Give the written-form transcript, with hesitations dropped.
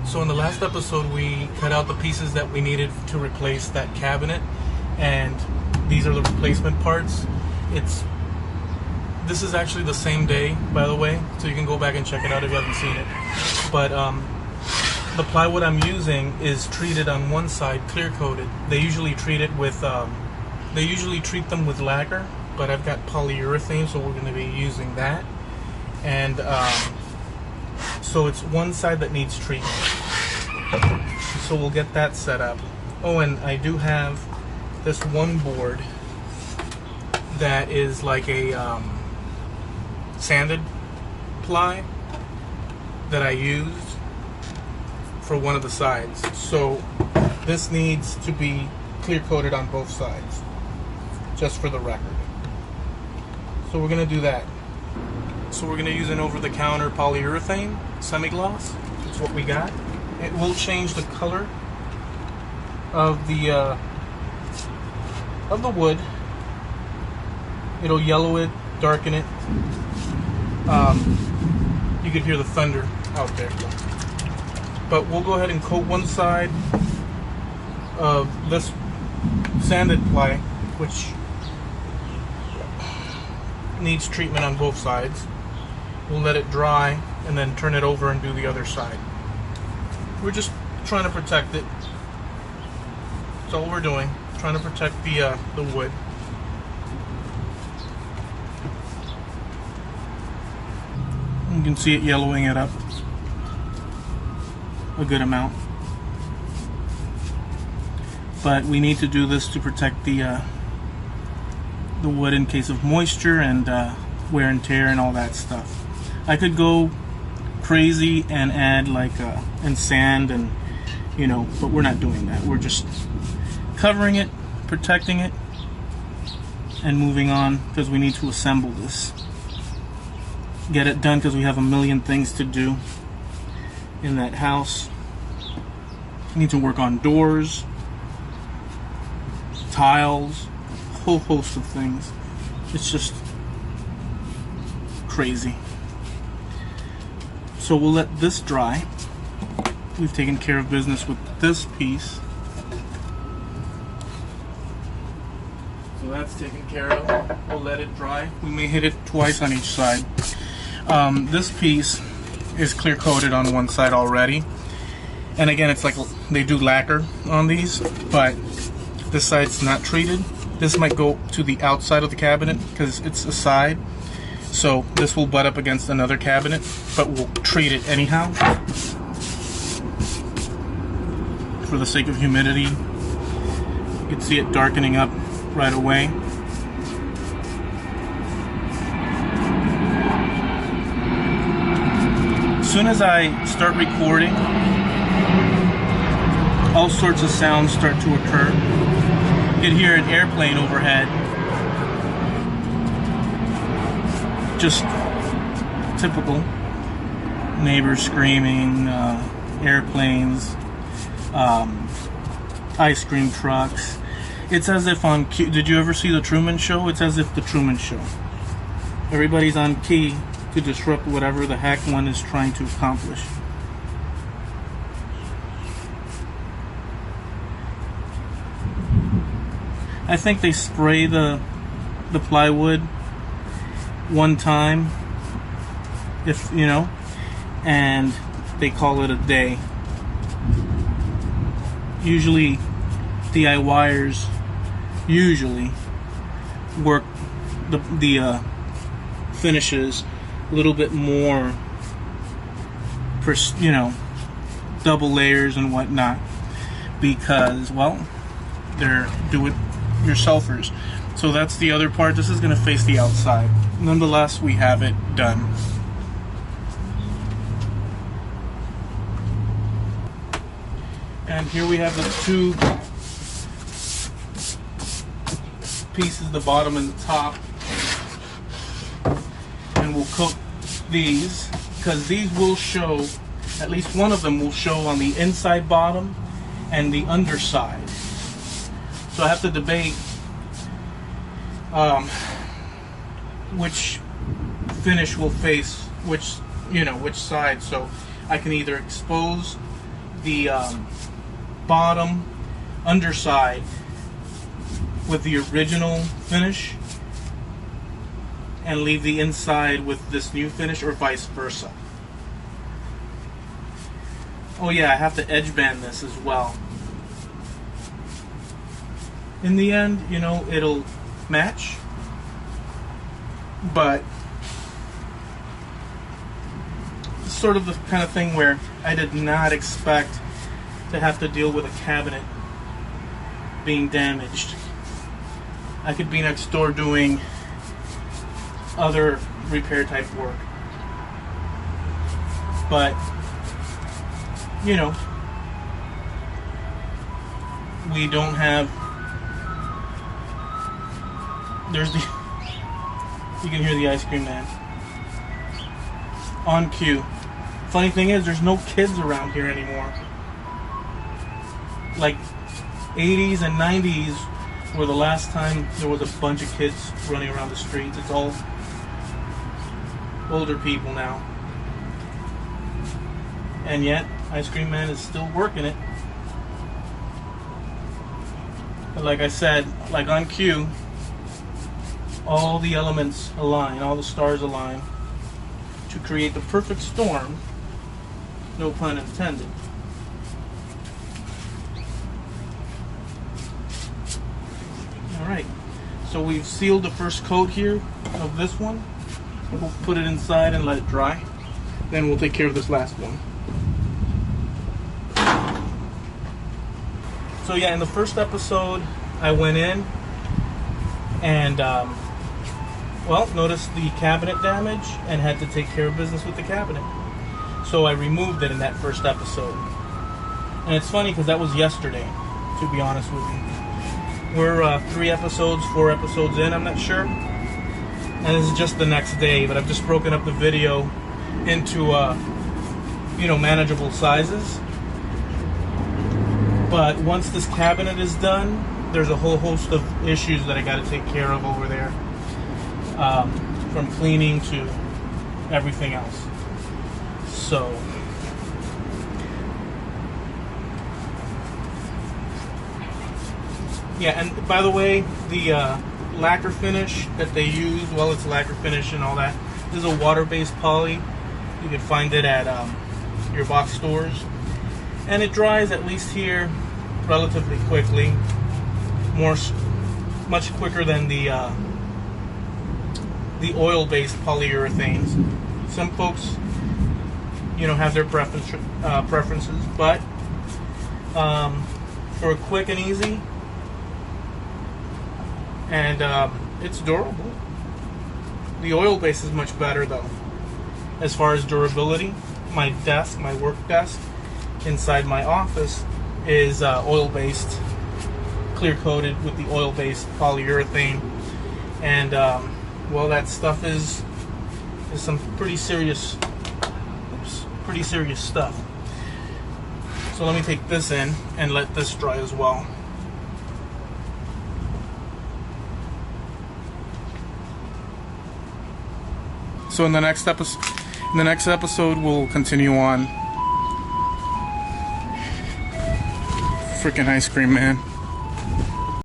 So in the last episode we cut out the pieces that we needed to replace that cabinet, and these are the replacement parts. This is actually the same day, by the way, so you can go back and check it out if you haven't seen it. But the plywood I'm using is treated on one side, clear coated. They usually treat it with treat them with lacquer, but I've got polyurethane, so we're going to be using that. And so it's one side that needs treatment. So we'll get that set up. Oh, and I do have this one board that is like a sanded ply that I used for one of the sides. So this needs to be clear coated on both sides, just for the record. So we're going to do that. So we're going to use an over-the-counter polyurethane semi-gloss. That's what we got. It will change the color of the wood. It'll yellow it, darken it. You could hear the thunder out there. But we'll go ahead and coat one side of this sanded ply, which needs treatment on both sides. We'll let it dry and then turn it over and do the other side. We're just trying to protect it. That's all we're doing. Trying to protect the wood. You can see it yellowing it up a good amount. But we need to do this to protect the wood in case of moisture and wear and tear and all that stuff. I could go crazy and add like and sand and but we're not doing that. We're just covering it, protecting it, and moving on because we need to assemble this. Get it done because we have a million things to do in that house. We need to work on doors, tiles, a whole host of things. It's just crazy. So we'll let this dry. We've taken care of business with this piece. So that's taken care of. We'll let it dry. We may hit it twice on each side. This piece is clear coated on one side already, and again it's like they do lacquer on these, but this side's not treated. This might go to the outside of the cabinet because it's a side, so this will butt up against another cabinet, but we'll treat it anyhow for the sake of humidity. You can see it darkening up right away. As soon as I start recording, all sorts of sounds start to occur. You can hear an airplane overhead. Just typical. Neighbors screaming, airplanes, ice cream trucks. It's as if on key. Did you ever see The Truman Show? It's as if The Truman Show. Everybody's on key to disrupt whatever the heck one is trying to accomplish. I think they spray the plywood one time, if and they call it a day. Usually DIYers work the finishes a little bit more, double layers and whatnot, because, well, they're do-it-yourselfers. So that's the other part. This is going to face the outside. Nonetheless, we have it done. And here we have the two pieces, the bottom and the top. And we'll coat these, because these will show, at least one of them will show on the inside bottom and the underside. So I have to debate which finish will face which side. So I can either expose the bottom underside with the original finish and leave the inside with this new finish, or vice versa. Oh yeah, I have to edge band this as well. In the end, you know, it'll match, but it's sort of the kind of thing where I did not expect to have to deal with a cabinet being damaged. I could be next door doing other repair type work, but you know, we don't have, there's the, you can hear the ice cream man on cue. Funny thing is, there's no kids around here anymore. Like 80s and 90s were the last time there was a bunch of kids running around the streets. It's all older people now. And yet, Ice Cream Man is still working it. But like I said, like on cue, all the elements align, all the stars align to create the perfect storm, no pun intended. Alright, so we've sealed the first coat here of this one. We'll put it inside and let it dry. Then we'll take care of this last one. So yeah, in the first episode, I went in and, well, noticed the cabinet damage and had to take care of business with the cabinet. So I removed it in that first episode. And it's funny because that was yesterday, to be honest with you. We're 4 episodes in, I'm not sure. And this is just the next day, but I've just broken up the video into, you know, manageable sizes. But once this cabinet is done, there's a whole host of issues that I got to take care of over there. From cleaning to everything else. So, yeah, and by the way, the lacquer finish that they use, well, it's lacquer finish and all that, this is a water-based poly. You can find it at your box stores. And it dries, at least here, relatively quickly. Much quicker than the oil-based polyurethanes. Some folks, you know, have their preferences, but for quick and easy, and it's durable. The oil-based is much better, though, as far as durability. My desk, my work desk, inside my office is oil-based, clear-coated with the oil-based polyurethane, and well, that stuff is some pretty serious stuff. So let me take this in and let this dry as well. So in the next episode, we'll continue on. Freaking Ice Cream Man.